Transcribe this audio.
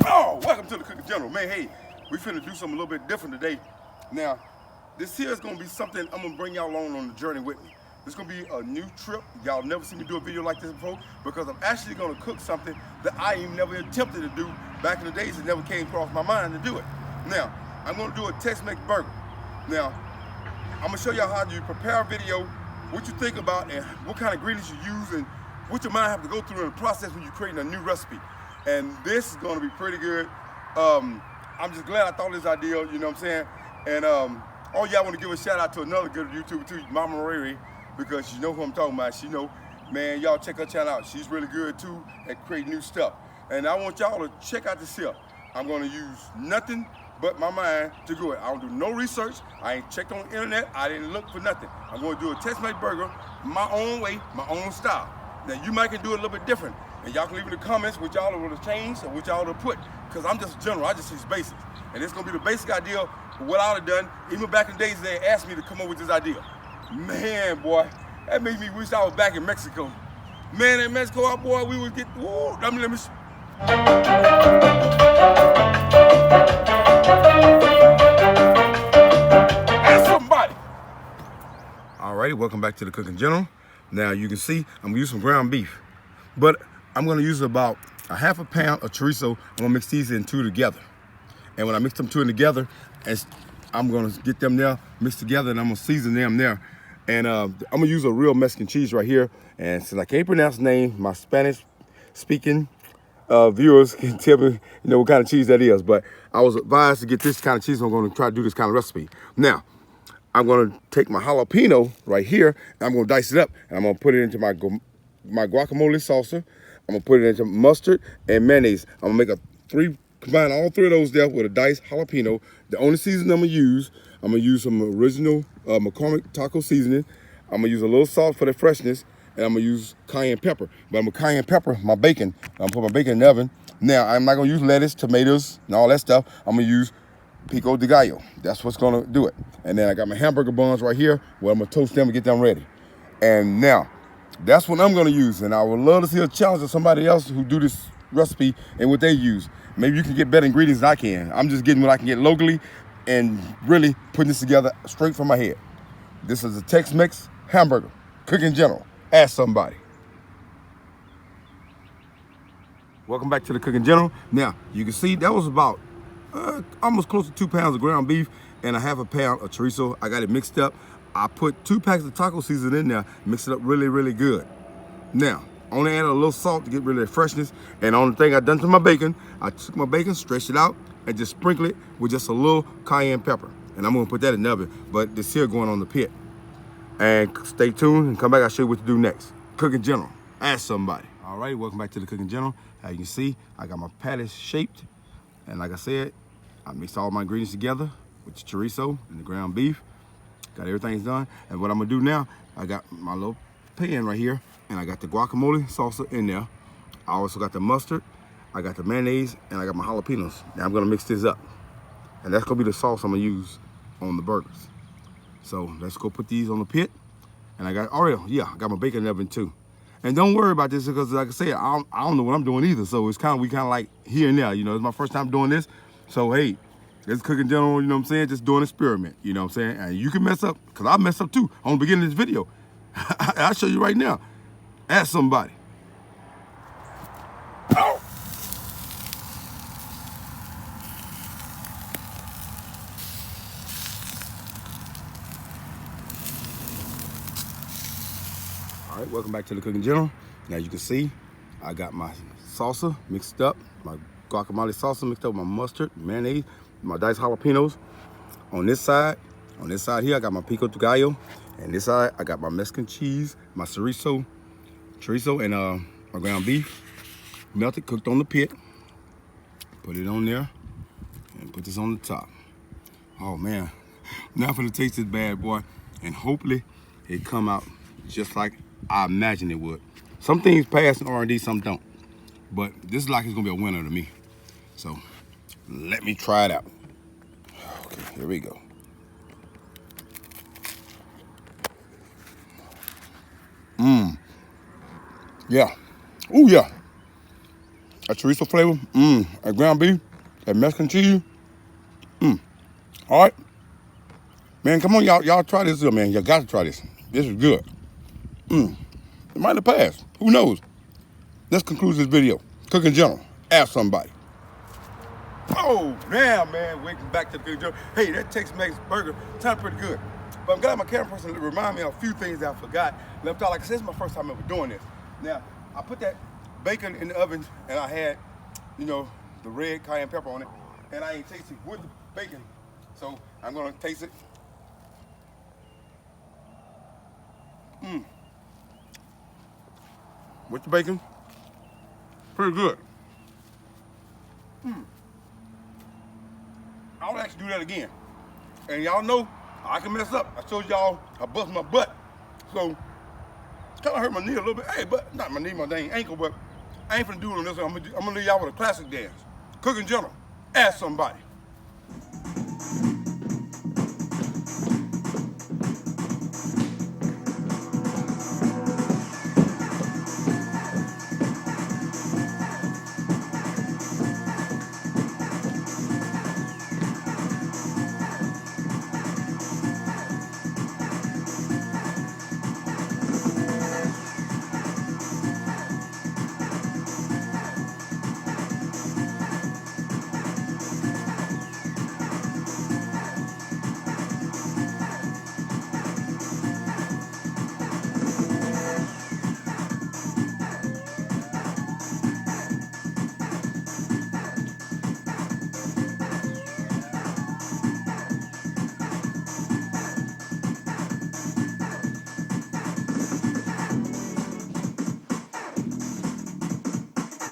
Oh, welcome to the Cooking General. Man, hey, we finna do something a little bit different today. Now, this here is gonna be something I'm gonna bring y'all along on the journey with me. This is gonna be a new trip. Y'all never seen me do a video like this before because I'm actually gonna cook something that I even never attempted to do back in the days. It never came across my mind to do it. Now, I'm gonna do a Tex-Mex burger. Now, I'm gonna show y'all how you prepare a video, what you think about, and what kind of ingredients you use, and what your mind have to go through in the process when you're creating a new recipe. And this is gonna be pretty good. I'm just glad I thought of this idea, you know what I'm saying? And oh yeah, I wanna give a shout out to another good YouTuber too, Mama Riri, because you know who I'm talking about. She know, man, y'all check her channel out. She's really good too at creating new stuff. And I want y'all to check out this here. I'm gonna use nothing but my mind to do it. I don't do no research. I ain't checked on the internet. I didn't look for nothing. I'm gonna do a Tex-Mex burger my own way, my own style. Now you might can do it a little bit different. And y'all can leave in the comments what y'all would have changed or what y'all would have put. Because I'm just a general, I just use basics. And it's gonna be the basic idea for what I would have done. Even back in the days they asked me to come up with this idea. Man, boy, that made me wish I was back in Mexico. Man, in Mexico, boy, we would get, whoa, let me ask somebody. Alrighty, welcome back to the Cooking General. Now you can see I'm gonna use some ground beef, but I'm gonna use about a half a pound of chorizo. I'm gonna mix these in two together. And when I mix them two in together, I'm gonna get them there mixed together, and I'm gonna season them there. And I'm gonna use a real Mexican cheese right here. And since I can't pronounce the name, my Spanish speaking viewers can tell me, what kind of cheese that is. But I was advised to get this kind of cheese. I'm gonna try to do this kind of recipe. Now, I'm gonna take my jalapeno right here, and I'm gonna dice it up, and I'm gonna put it into my guacamole salsa. I'm gonna put it into mustard and mayonnaise. I'm gonna combine all three of those there with a diced jalapeno. The only seasoning I'm gonna use some original McCormick taco seasoning. I'm gonna use a little salt for the freshness, and I'm gonna use cayenne pepper. But I'm gonna cayenne pepper my bacon. I'm gonna put my bacon in the oven. Now, I'm not gonna use lettuce, tomatoes, and all that stuff. I'm gonna use pico de gallo. That's what's gonna do it. And then I got my hamburger buns right here where I'm gonna toast them and get them ready. And now, that's what I'm gonna use. And I would love to see a challenge of somebody else who do this recipe and what they use. Maybe you can get better ingredients than I can. I'm just getting what I can get locally and really putting this together straight from my head. This is a Tex-Mex hamburger, Cooking General. Ask somebody. Welcome back to the Cooking General. Now, you can see that was about almost close to 2 pounds of ground beef and a half a pound of chorizo. I got it mixed up. I put 2 packs of taco seasoning in there, mix it up really, really good. Now, only added a little salt to get rid of the freshness. And the only thing I done to my bacon, I took my bacon, stretched it out, and just sprinkle it with just a little cayenne pepper. And I'm gonna put that in the oven, but this here going on the pit. And stay tuned and come back, I'll show you what to do next. Cooking General, ask somebody. All right, welcome back to the Cooking General. As you can see, I got my patties shaped. And like I said, I mixed all my ingredients together with the chorizo and the ground beef. Got everything done. And what I'm gonna do now, I got my little pan right here, and I got the guacamole salsa in there. I also got the mustard, I got the mayonnaise, and I got my jalapenos. Now I'm gonna mix this up. And that's gonna be the sauce I'm gonna use on the burgers. So let's go put these on the pit. And I got, I got my bacon in the oven too. And don't worry about this because like I said, I don't know what I'm doing either. So it's we kind of like here and there, it's my first time doing this. So hey, it's Cooking General, you know what I'm saying? Just doing an experiment, you know what I'm saying? And you can mess up, because I mess up too on the beginning of this video. I'll show you right now. Ask somebody. Oh. All right, welcome back to the Cooking General. Now you can see, I got my salsa mixed up, my guacamole salsa mixed up with my mustard, mayonnaise, my diced jalapenos. On this side here, I got my pico de gallo. And this side, I got my Mexican cheese, my chorizo, and my ground beef. Melted, cooked on the pit. Put it on there, and put this on the top. Oh man, now I'm gonna taste this bad boy, and hopefully it come out just like I imagined it would. Some things pass in R&D, some don't. But this is like it's gonna be a winner to me. So let me try it out. Okay, here we go. Yeah. Ooh, yeah. a chorizo flavor, a ground beef, a Mexican cheese. All right. Man, come on, y'all try this, man. You got to try this. This is good. It might have passed. Who knows? This concludes this video. Cooking General. Ask somebody. Oh, now, man, welcome back to the Cooking General. Hey, that Tex-Mex burger sounded pretty good. But I'm glad my camera person remind me of a few things that I forgot. Left out. Like I said, this is my first time ever doing this. Now, I put that bacon in the oven, and I had, you know, the red cayenne pepper on it, and I ain't tasted with the bacon. So I'm gonna taste it. With the bacon, pretty good. I'll actually do that again. And y'all know I can mess up. I showed y'all I bust my butt. So kind of hurt my knee a little bit. Hey, but not my knee, my dang ankle, but I ain't finna do it on this one. I'm gonna leave y'all with a classic dance. Cooking General. Ask somebody.